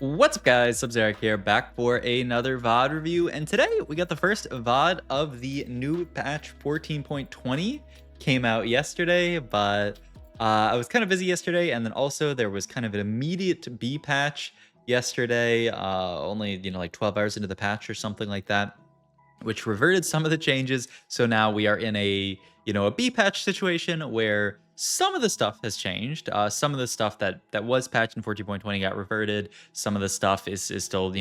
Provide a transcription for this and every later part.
What's up, guys? Sub-Zeric here, back for another VOD review, and today we got the first VOD of the new patch 14.20. Came out yesterday, but I was kind of busy yesterday, and then also there was kind of an immediate B patch yesterday, only like 12 hours into the patch or something like that, which reverted some of the changes. So now we are in a B patch situation where some of the stuff has changed. Some of the stuff that was patched in 14.20 got reverted. Some of the stuff is still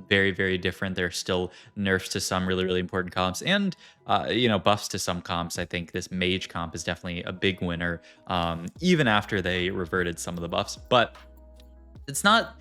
very different. There's still nerfs to some really important comps and buffs to some comps. I think this Mage comp is definitely a big winner, even after they reverted some of the buffs. But it's not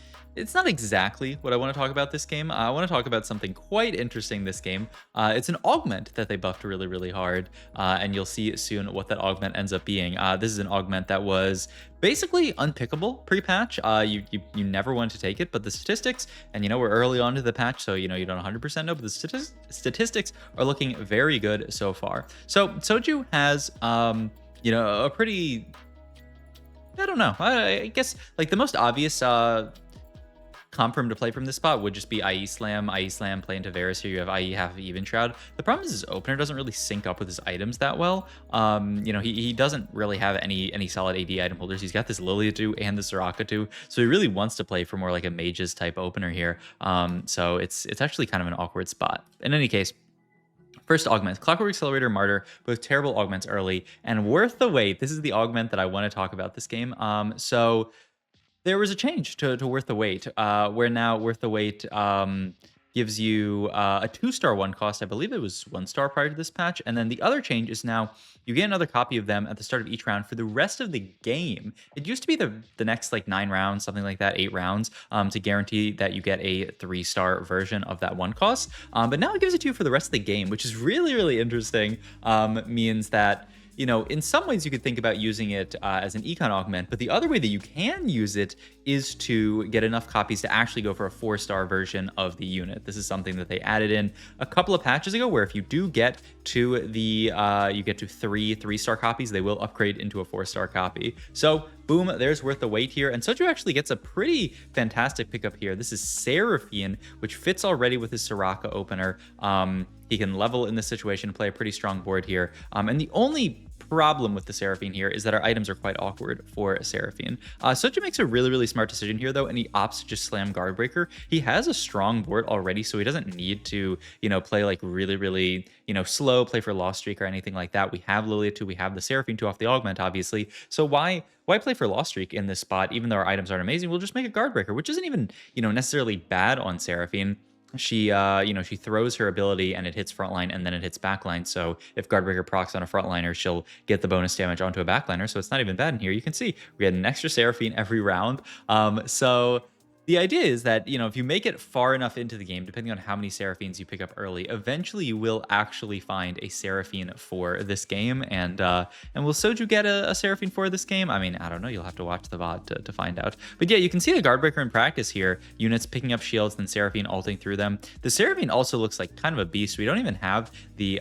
exactly what I want to talk about this game. I want to talk about something quite interesting this game. It's an augment that they buffed really hard, and you'll see soon what that augment ends up being. This is an augment that was basically unpickable pre-patch. You never wanted to take it, but the statistics, and we're early on to the patch, so you don't 100% know, but the statistics are looking very good so far. So Soju has a pretty, I don't know. I guess like the most obvious comp for him to play from this spot would just be IE Slam. IE Slam play into Varus here. You have IE half of Even Shroud. The problem is his opener doesn't really sync up with his items that well. He doesn't really have any solid AD item holders. He's got this Lilia 2 and the Soraka 2, so he really wants to play for more like a Mage's type opener here. So it's actually kind of an awkward spot. In any case, first augment, Clockwork Accelerator, Martyr, both terrible augments early and worth the wait. This is the augment that I want to talk about this game. So there was a change to Worth the Wait, where now Worth the Wait gives you a 2-star one cost. I believe it was 1 star prior to this patch. And then the other change is now you get another copy of them at the start of each round for the rest of the game. It used to be the next like 9 rounds, something like that, 8 rounds, to guarantee that you get a 3-star version of that one cost. But now it gives it to you for the rest of the game, which is really interesting. Means that in some ways you could think about using it as an econ augment, but the other way that you can use it is to get enough copies to actually go for a 4-star version of the unit. This is something that they added in a couple of patches ago, where if you do get to the you get to 3-star copies, they will upgrade into a 4-star copy. So boom, there's Worth the Wait here, and Soju actually gets a pretty fantastic pickup here. This is Seraphine, which fits already with his Soraka opener. He can level in this situation, play a pretty strong board here, and the only problem with the Seraphine here is that our items are quite awkward for Seraphine. Soju makes a really smart decision here, though, and he opts to just slam Guardbreaker. He has a strong board already, so he doesn't need to, play like really slow, play for Lost Streak or anything like that. We have Lilia 2, we have the Seraphine 2 off the augment, obviously. So why play for Lost Streak in this spot? Even though our items aren't amazing, we'll just make a Guardbreaker, which isn't even, necessarily bad on Seraphine. She she throws her ability and it hits frontline and then it hits backline. So if Guardbreaker procs on a frontliner, she'll get the bonus damage onto a backliner. So it's not even bad in here. You can see we had an extra Seraphine every round. So the idea is that, if you make it far enough into the game, depending on how many Seraphines you pick up early, eventually you will actually find a Seraphine for this game. And will Soju get a Seraphine for this game? I mean, I don't know. You'll have to watch the VOD to find out. But yeah, you can see the Guardbreaker in practice here. Units picking up shields, then Seraphine ulting through them. The Seraphine also looks like kind of a beast. We don't even have the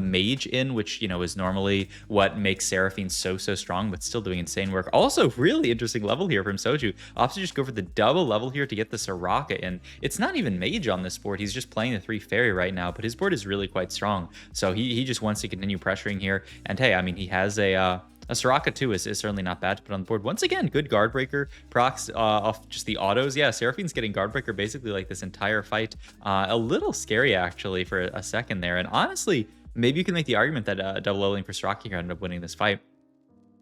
Mage in, which, is normally what makes Seraphine so strong, but still doing insane work. Also, really interesting level here from Soju. Opts to just go for the double level here to get the Soraka in. It's not even Mage on this board. He's just playing the 3 Fairy right now, but his board is really quite strong. So he just wants to continue pressuring here. And hey, I mean, he has a Soraka 2 is certainly not bad to put on the board. Once again, good Guardbreaker procs off just the autos. Yeah, Seraphine's getting Guardbreaker basically like this entire fight. A little scary, actually, for a second there. And honestly, maybe you can make the argument that double leveling for Soraka here ended up winning this fight.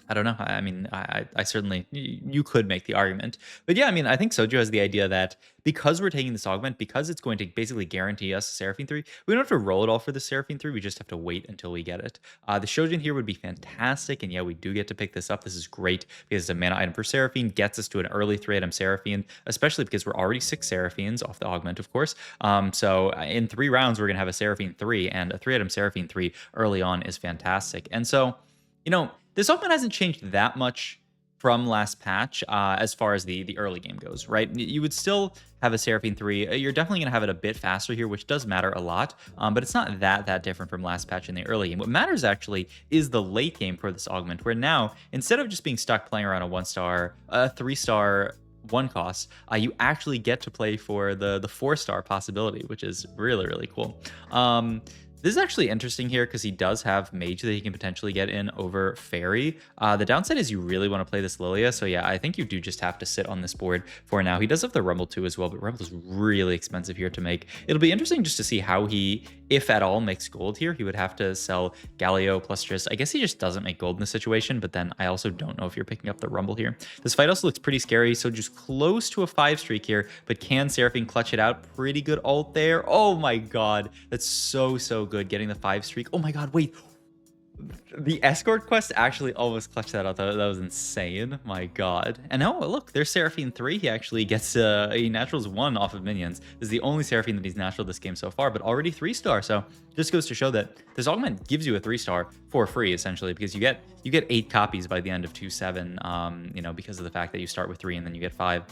I don't know. I mean, I certainly, you could make the argument. But yeah, I mean, I think Soju has the idea that because we're taking this augment, because it's going to basically guarantee us a Seraphine 3, we don't have to roll it all for the Seraphine 3. We just have to wait until we get it. The Shojin here would be fantastic. And yeah, we do get to pick this up. This is great because it's a mana item for Seraphine, gets us to an early 3-item Seraphine, especially because we're already 6 Seraphines off the augment, of course. So in 3 rounds, we're going to have a Seraphine 3, and a 3-item Seraphine 3 early on is fantastic. And so, this augment hasn't changed that much from last patch as far as the early game goes, right? You would still have a Seraphine 3. You're definitely going to have it a bit faster here, which does matter a lot, but it's not that different from last patch in the early game. What matters actually is the late game for this augment, where now, instead of just being stuck playing around a 1-star, 3-star one cost, you actually get to play for the 4-star possibility, which is really cool. This is actually interesting here because he does have Mage that he can potentially get in over Fairy. The downside is you really want to play this Lilia, so yeah, I think you do just have to sit on this board for now. He does have the Rumble too as well, but Rumble is really expensive here to make. It'll be interesting just to see how he, if at all, makes gold here. He would have to sell Galio plus just, I guess he just doesn't make gold in this situation, but then I also don't know if you're picking up the Rumble here. This fight also looks pretty scary, so just close to a 5 streak here, but can Seraphine clutch it out? Pretty good ult there. Oh my god, that's so good, getting the 5 streak. Oh my god, wait, the escort quest actually almost clutched that out. That was insane. My god. And oh, look, there's Seraphine 3. He actually gets a naturals 1 off of minions. This is the only Seraphine that he's natural this game so far, but already 3-star. So just goes to show that this augment gives you a 3-star for free, essentially, because you get 8 copies by the end of 2-7, you know, because of the fact that you start with 3 and then you get 5.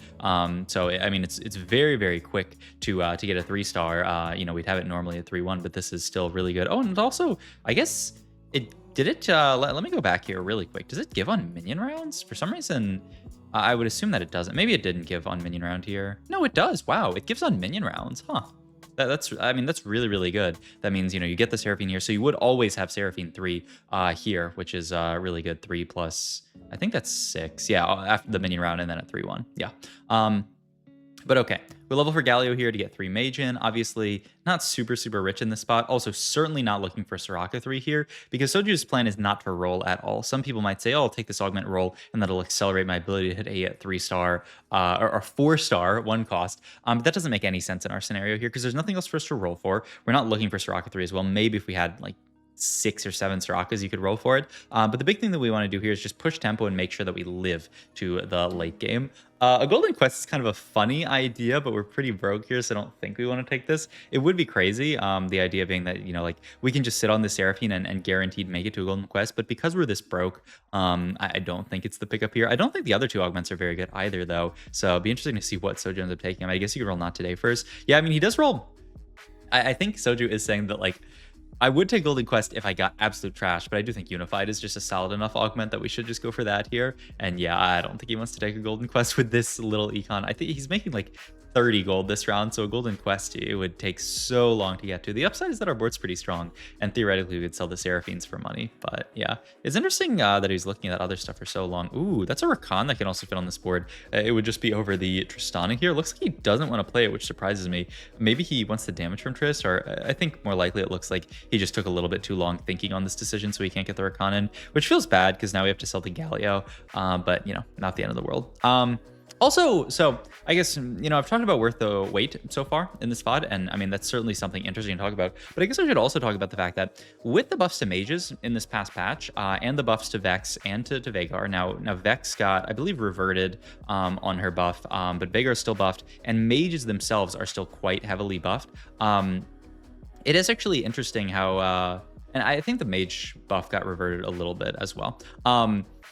So I mean, it's very quick to get a 3-star. You know, we'd have it normally at 3-1, but this is still really good. Oh, and also, I guess let me go back here really quick. Does it give on minion rounds? For some reason, I would assume that it doesn't. Maybe it didn't give on minion round here. No, it does. Wow, it gives on minion rounds. Huh. I mean, that's really good. That means, you know, you get the Seraphine here. So you would always have Seraphine 3 here, which is really good. 3 plus, I think that's 6. Yeah, after the minion round and then at 3-1. Yeah. But okay, we're level for Galio here to get 3 Mage in. Obviously, not super rich in this spot. Also, certainly not looking for Soraka 3 here, because Soju's plan is not to roll at all. Some people might say, oh, I'll take this Augment roll, and that'll accelerate my ability to hit a 3-star or 4-star 1 cost. But that doesn't make any sense in our scenario here, because there's nothing else for us to roll for. We're not looking for Soraka 3 as well. Maybe if we had, like, 6 or 7 Sorakas, you could roll for it. But the big thing that we want to do here is just push tempo and make sure that we live to the late game. A golden quest is kind of a funny idea, but we're pretty broke here, so I don't think we want to take this. It would be crazy. The idea being that, you know, like, we can just sit on the Seraphine and guaranteed make it to a golden quest. But because we're this broke, I don't think it's the pickup here. I don't think the other 2 augments are very good either, though. So it'll be interesting to see what Soju ends up taking. I guess you could roll not today first. Yeah, I mean, he does roll. I think Soju is saying that, like, I would take Golden Quest if I got absolute trash, but I do think Unified is just a solid enough augment that we should just go for that here. And yeah, I don't think he wants to take a Golden Quest with this little econ. I think he's making like 30 gold this round, so a Golden Quest, it would take so long to get to. The upside is that our board's pretty strong, and theoretically we could sell the Seraphines for money. But yeah, it's interesting that he's looking at other stuff for so long. Ooh, that's a Rakan that can also fit on this board. It would just be over the Tristana here. Looks like he doesn't want to play it, which surprises me. Maybe he wants the damage from Trist, or I think more likely it looks like he just took a little bit too long thinking on this decision, so he can't get the Rakan in, which feels bad because now we have to sell the Galio, but you know, not the end of the world. Also, so I guess, you know, I've talked about worth the wait so far in this VOD, and I mean, that's certainly something interesting to talk about. But I guess I should also talk about the fact that with the buffs to mages in this past patch, and the buffs to Vex and to Veigar, now Vex got, I believe, reverted on her buff, but Veigar is still buffed, and mages themselves are still quite heavily buffed. It is actually interesting how, and I think the mage buff got reverted a little bit as well.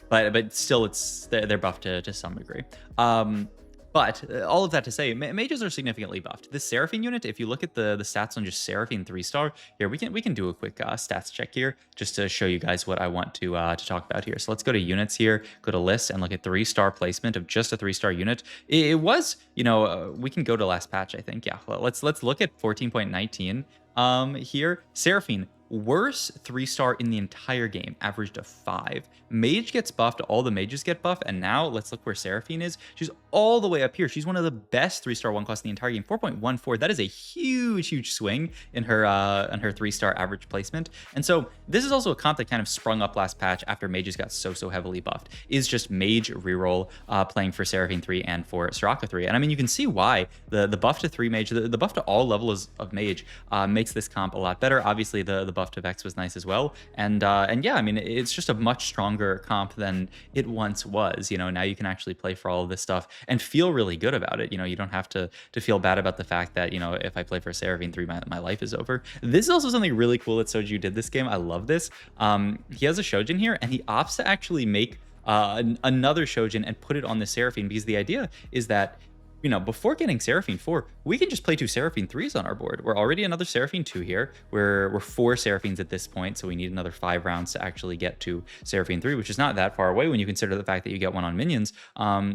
But still, they're buffed to some degree. But all of that to say, mages are significantly buffed. This Seraphine unit, if you look at the stats on just Seraphine 3-star, here we can do a quick stats check here just to show you guys what I want to talk about here. So let's go to units here, go to list, and look at 3-star placement of just a 3-star unit. It was, you know, we can go to last patch, I think. Yeah, well, let's look at 14.19 here. Seraphine, worst 3-star in the entire game, averaged a 5. Mage gets buffed, all the mages get buffed, and now let's look where Seraphine is. She's all the way up here. She's one of the best 3-star 1 cost in the entire game, 4.14. That is a huge swing in her 3-star average placement. And so this is also a comp that kind of sprung up last patch after mages got so heavily buffed, is just Mage reroll playing for Seraphine 3 and for Soraka 3. And I mean, you can see why the buff to 3 mage, the buff to all levels of mage makes this comp a lot better. Obviously, the buff to Vex was nice as well. And yeah, I mean, it's just a much stronger comp than it once was. You know, now you can actually play for all of this stuff and feel really good about it. You know, you don't have to feel bad about the fact that, you know, if I play for Seraphine 3, my life is over. This is also something really cool that Soju did this game. I love this. He has a Shojin here, and he opts to actually make another Shojin and put it on the Seraphine, because the idea is that, you know, before getting Seraphine 4, we can just play 2 Seraphine 3s on our board. We're already another Seraphine 2 here. We're 4 Seraphines at this point, so we need another 5 rounds to actually get to Seraphine 3, which is not that far away when you consider the fact that you get one on minions.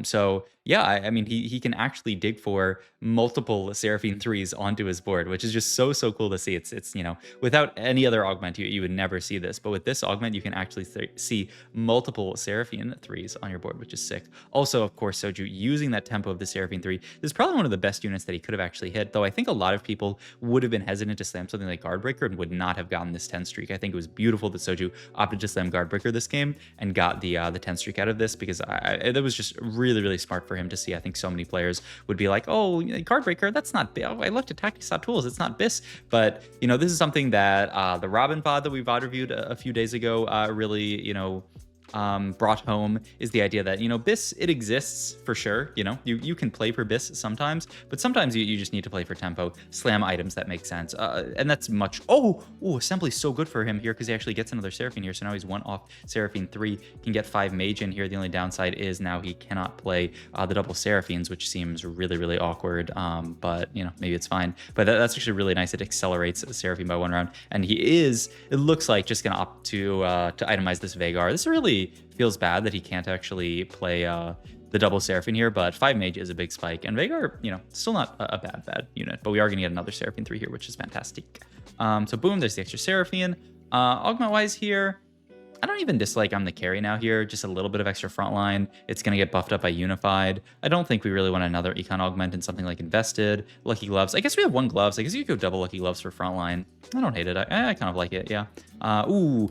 So yeah, I mean, he can actually dig for multiple Seraphine 3s onto his board, which is just so cool to see. It's you know, without any other augment, you would never see this. But with this augment, you can actually see multiple Seraphine 3s on your board, which is sick. Also, of course, Soju using that tempo of the Seraphine 3 is probably one of the best units that he could have actually hit, though I think a lot of people would have been hesitant to slam something like Guardbreaker and would not have gotten this 10 streak. I think it was beautiful that Soju opted to slam Guardbreaker this game and got the 10 streak out of this, because that was just really smart for him to see. I think so many players would be like, oh, Guardbreaker, that's not, oh, I looked at Tactics Tools, it's not BIS. But, you know, this is something that the Robin VOD that we VOD reviewed a few days ago really, you know, brought home, is the idea that, you know, BIS, it exists for sure. You know, you can play for BIS sometimes, but sometimes you just need to play for tempo, slam items that make sense. And that's much, Assembly's so good for him here because he actually gets another Seraphine here. So now he's 1 off Seraphine 3, can get 5 Mage in here. The only downside is now he cannot play the double Seraphines, which seems really awkward. But, you know, maybe it's fine. But that's actually really nice. It accelerates Seraphine by 1 round. And he is, it looks like, just going to opt to itemize this Vhagar. This really feels bad that he can't actually play the double Seraphine here, but 5 Mage is a big spike, and Vhagar, you know, still not a bad unit, but we are going to get another Seraphine 3 here, which is fantastic. So boom, there's the extra Seraphine. Augment-wise here, I don't even dislike I'm the carry now here, just a little bit of extra frontline. It's going to get buffed up by Unified. I don't think we really want another Econ Augment in something like Invested. Lucky Gloves. I guess we have 1 Gloves. I guess you could go double Lucky Gloves for frontline. I don't hate it. I kind of like it, yeah.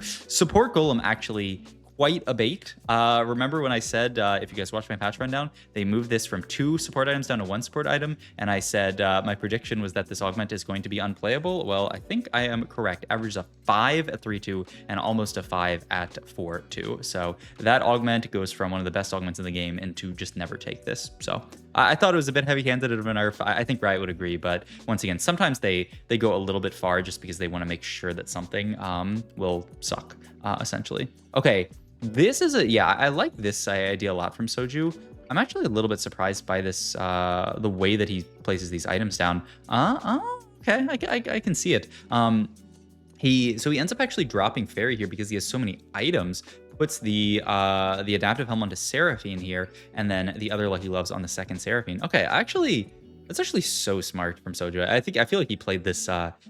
Support Golem actually quite a bait. Remember when I said, if you guys watched my patch rundown, they moved this from 2 support items down to 1 support item, and I said my prediction was that this augment is going to be unplayable. Well, I think I am correct. Averages a 5 at 3-2 and almost a 5 at 4-2. So that augment goes from one of the best augments in the game into just never take this. So I thought it was a bit heavy-handed of a nerf. I think Riot would agree, but once again, sometimes they go a little bit far just because they want to make sure that something will suck, essentially. Okay. This is I like this idea a lot from Soju. I'm actually a little bit surprised by this, the way that he places these items down. Okay, I can see it. So he ends up actually dropping Fairy here because he has so many items. Puts the adaptive helm onto Seraphine here, and then the other Lucky Gloves on the second Seraphine. Okay, that's actually so smart from Soju. I feel like he played this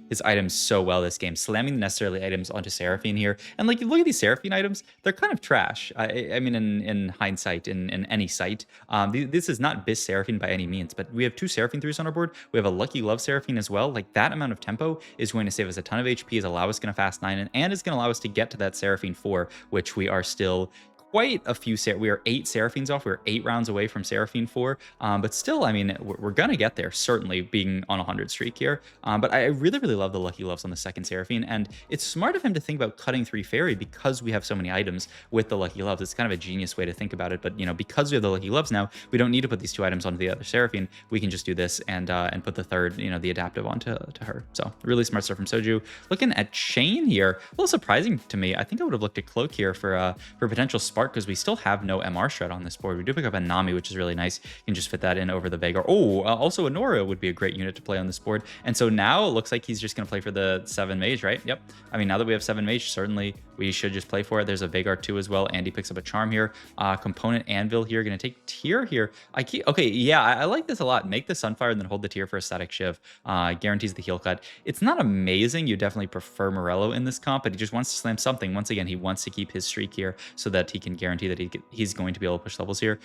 his items so well this game, slamming the necessarily items onto Seraphine here. And like, look at these Seraphine items, they're kind of trash. I mean, in hindsight, in any sight, this is not BIS Seraphine by any means, but we have 2 Seraphine 3s on our board. We have a Lucky Glove Seraphine as well. Like, that amount of tempo is going to save us a ton of HP, is allow us going to fast 9, and is going to allow us to get to that Seraphine 4, which we are still quite a few. We are 8 Seraphines off. We're 8 rounds away from Seraphine 4, but still, I mean, we're gonna get there, certainly, being on a 100 streak here. But I really love the Lucky Gloves on the second Seraphine, and it's smart of him to think about cutting 3 Fairy because we have so many items with the Lucky Gloves. It's kind of a genius way to think about it, but, you know, because we have the Lucky Gloves now, we don't need to put these 2 items onto the other Seraphine. We can just do this and put the third, you know, the adaptive onto her. So really smart stuff from Soju. Looking at Chain here, a little surprising to me. I think I would have looked at Cloak here for potential Spark, because we still have no MR Shred on this board. We do pick up a Nami, which is really nice. You can just fit that in over the Vhagar. Also a Nora would be a great unit to play on this board. And so now it looks like he's just going to play for the 7 Mage, right? Yep. I mean, now that we have 7 Mage, certainly we should just play for it. There's a Vhagar 2 as well. Andy picks up a Charm here. Component Anvil here. Going to take Tear here. Okay, yeah, I like this a lot. Make the Sunfire and then hold the Tear for a static Shiv. Guarantees the heal cut. It's not amazing. You definitely prefer Morello in this comp, but he just wants to slam something. Once again, he wants to keep his streak here so that he can guarantee that he's going to be able to push levels here.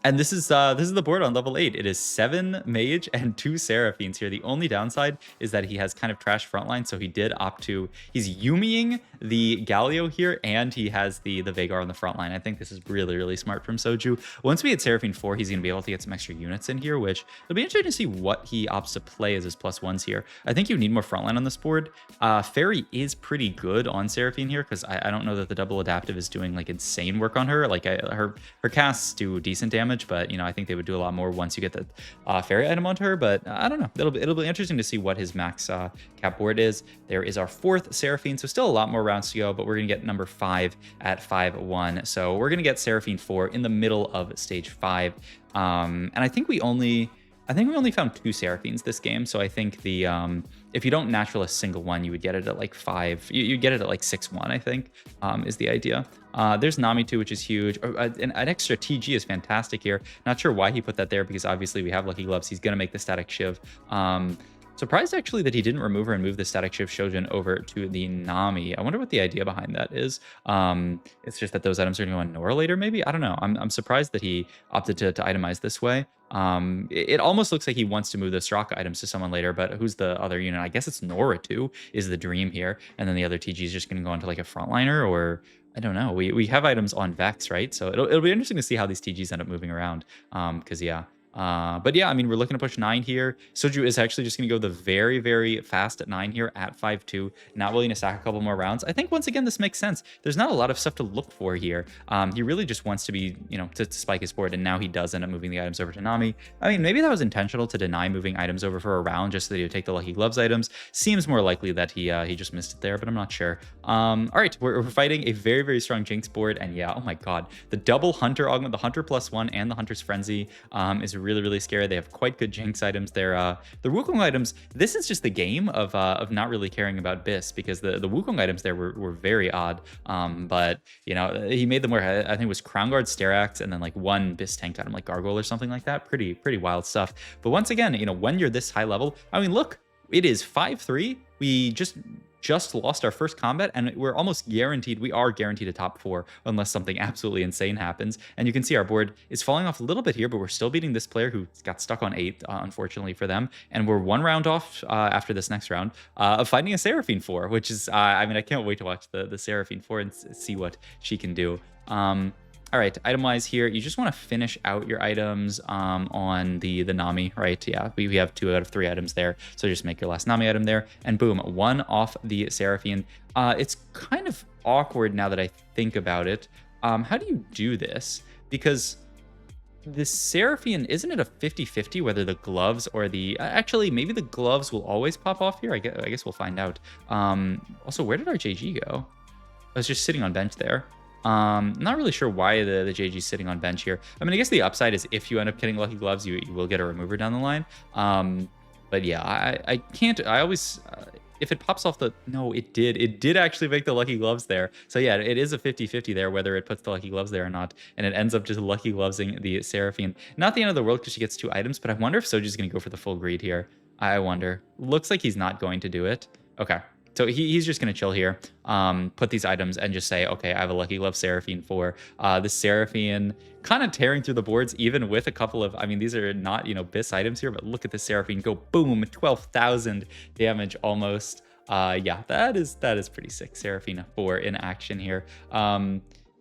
And this is the board on level 8. It is 7 Mage and 2 Seraphines here. The only downside is that he has kind of trash frontline, so he did opt to... He's Yumiing the Galio here, and he has the Vhagar on the front line. I think this is really smart from Soju. Once we hit Seraphine 4, he's going to be able to get some extra units in here, which it'll be interesting to see what he opts to play as his +1s here. I think you need more frontline on this board. Fairy is pretty good on Seraphine here, because I don't know that the double adaptive is doing like insane work on her. Like her casts do decent damage, but, you know, I think they would do a lot more once you get the Fairy item onto her. But I don't know. It'll be interesting to see what his max cap board is. There is our 4th Seraphine, so still a lot more rounds to go, but we're going to get number 5 at 5-1. So we're going to get Seraphine 4 in the middle of stage 5. And I think we only I think we only found 2 Seraphines this game, so I think the if you don't natural a single one, you would get it at like 5. You get it at like 6-1, I think, is the idea. There's Nami too, which is huge. An extra TG is fantastic here. Not sure why he put that there, because obviously we have Lucky Gloves. He's going to make the static Shiv. Surprised actually that he didn't remove her and move the static Shiv Shojin over to the Nami. I wonder what the idea behind that is. It's just that those items are going to go on Nora later, maybe? I don't know. I'm surprised that he opted to itemize this way. It almost looks like he wants to move the Straka items to someone later, but who's the other unit? I guess it's Nora too, is the dream here. And then the other TG is just going to go into like a frontliner, or I don't know. We have items on Vex, right? So it'll be interesting to see how these TGs end up moving around. Because yeah. But yeah, I mean, we're looking to push 9 here. Soju is actually just going to go the very, very fast at 9 here at 5-2, not willing to stack a couple more rounds. I think, once again, this makes sense. There's not a lot of stuff to look for here. He really just wants to be, you know, to spike his board, and now he does end up moving the items over to Nami. I mean, maybe that was intentional to deny moving items over for a round just so that he would take the Lucky Gloves items. Seems more likely that he just missed it there, but I'm not sure. All right, we're fighting a very, very strong Jinx board, and yeah, oh my god, the double Hunter Augment, the Hunter +1 and the Hunter's Frenzy is really, really scary. They have quite good Jinx items. The Wukong items, this is just the game of not really caring about Biss, because the Wukong items there were very odd. But you know, he made them where I think it was Crown Guard, Sterax, and then like one Biss tank item like Gargoyle or something like that. Pretty wild stuff. But once again, you know, when you're this high level, I mean, look, it is 5-3. We just lost our first combat, and we're almost guaranteed, we are guaranteed a top 4 unless something absolutely insane happens. And you can see our board is falling off a little bit here, but we're still beating this player who got stuck on 8, unfortunately for them. And we're 1 round off after this next round of fighting a Seraphine 4, which is, I mean, I can't wait to watch the Seraphine 4 and see what she can do. All right, item-wise here, you just want to finish out your items on the Nami, right? Yeah, we have 2 out of 3 items there, so just make your last Nami item there, and boom, 1 off the Seraphine. It's kind of awkward now that I think about it. How do you do this? Because the Seraphine, isn't it a 50-50 whether the gloves or the... actually, maybe the gloves will always pop off here. I guess we'll find out. Also, where did our JG go? I was just sitting on bench there. Not really sure why the JG is sitting on bench here. I mean, I guess the upside is if you end up getting Lucky Gloves, you will get a remover down the line. But yeah, I can't, I always, if it pops off the, no, it did actually make the Lucky Gloves there. So yeah, it is a 50-50 there, whether it puts the Lucky Gloves there or not. And it ends up just Lucky Glovesing the Seraphine. Not the end of the world because she gets 2 items, but I wonder if Soju's going to go for the full greed here. I wonder. Looks like he's not going to do it. Okay. So he's just going to chill here, put these items, and just say, okay, I have a Lucky Glove Seraphine for the Seraphine, kind of tearing through the boards, even with a couple of, I mean, these are not, you know, Biss items here, but look at the Seraphine go, boom, 12,000 damage almost. Yeah, that is pretty sick. Seraphine 4 in action here.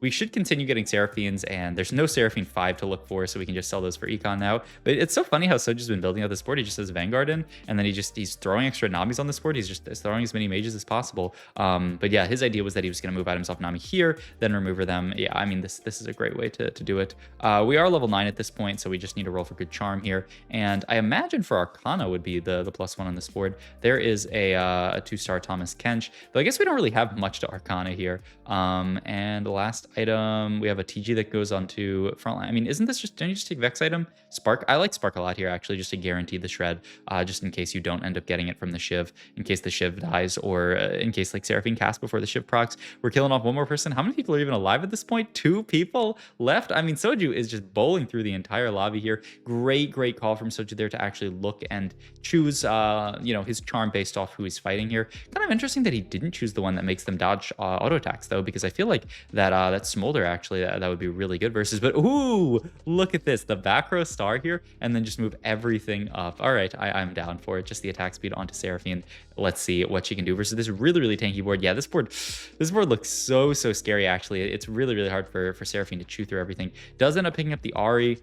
We should continue getting Seraphines, and there's no Seraphine 5 to look for, so we can just sell those for econ now. But it's so funny how Soju's been building out this board. He just has Vanguard in, and then he's throwing extra Namis on this board. He's throwing as many mages as possible. But yeah, his idea was that he was going to move items off Nami here, then remover them. Yeah, I mean, this is a great way to do it. We are level 9 at this point, so we just need to roll for good charm here. And I imagine for Arcana would be the +1 on this board. There is a 2-star Thomas Kench, though I guess we don't really have much to Arcana here. And the last item, we have a TG that goes onto frontline. I mean, isn't this just, don't you just take Vex item? Spark, I like Spark a lot here, actually, just to guarantee the shred, just in case you don't end up getting it from the Shiv, in case the Shiv dies, or in case like Seraphine casts before the Shiv procs. We're killing off 1 more person. How many people are even alive at this point? 2 people left. I mean, Soju is just bowling through the entire lobby here. Great call from Soju there to actually look and choose, you know, his charm based off who he's fighting here. Kind of interesting that he didn't choose the one that makes them dodge auto attacks, though, because I feel like that Smolder, actually, that would be really good versus. But ooh, look at this, the back row star here, and then just move everything up. All right, I'm down for it. Just the attack speed onto Seraphine. Let's see what she can do versus this really tanky board. Yeah, this board looks so scary, actually. It's really hard for Seraphine to chew through everything. Does end up picking up the Ari.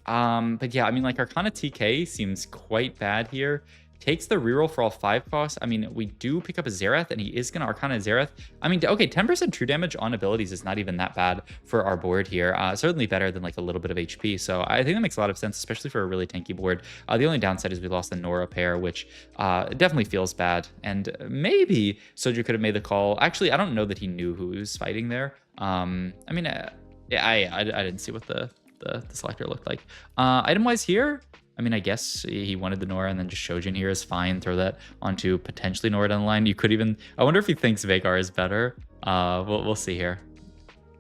But yeah, I mean, like, Arcana TK seems quite bad here. Takes the reroll for all 5 costs. I mean, we do pick up a Xerath, and he is going to Arcana Xerath. I mean, okay, 10% true damage on abilities is not even that bad for our board here. Certainly better than like a little bit of HP. So I think that makes a lot of sense, especially for a really tanky board. The only downside is we lost the Nora pair, which definitely feels bad. And maybe Soju could have made the call. Actually, I don't know that he knew who he was fighting there. I mean, yeah, I didn't see what the selector looked like. Item-wise here, I mean, I guess he wanted the Nora and then just Shojin here is fine. Throw that onto potentially Nora down the line. You could even, I wonder if he thinks Veigar is better. We'll see here.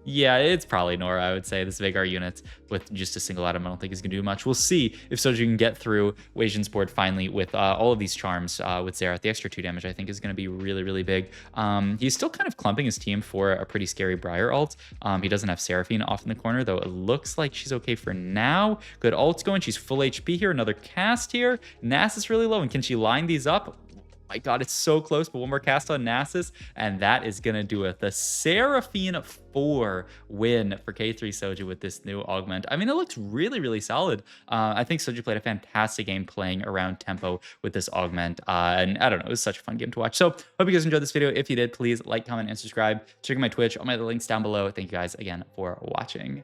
Yeah, it's probably Nora, I would say. This Veigar unit with just a single item, I don't think is going to do much. We'll see if Soju can get through Wei Jin's board finally with all of these charms with Xerath. The extra 2 damage, I think, is going to be really, really big. He's still kind of clumping his team for a pretty scary Briar ult. He doesn't have Seraphine off in the corner, though it looks like she's okay for now. Good ult's going. She's full HP here. Another cast here. Nass is really low, and can she line these up? My God, it's so close, but one more cast on Nasus, and that is going to do it. The Seraphine 4 win for K3 Soju with this new augment. I mean, it looks really, really solid. I think Soju played a fantastic game playing around tempo with this augment, and I don't know, it was such a fun game to watch. So, hope you guys enjoyed this video. If you did, please like, comment, and subscribe. Check out my Twitch, all my other links down below. Thank you guys again for watching.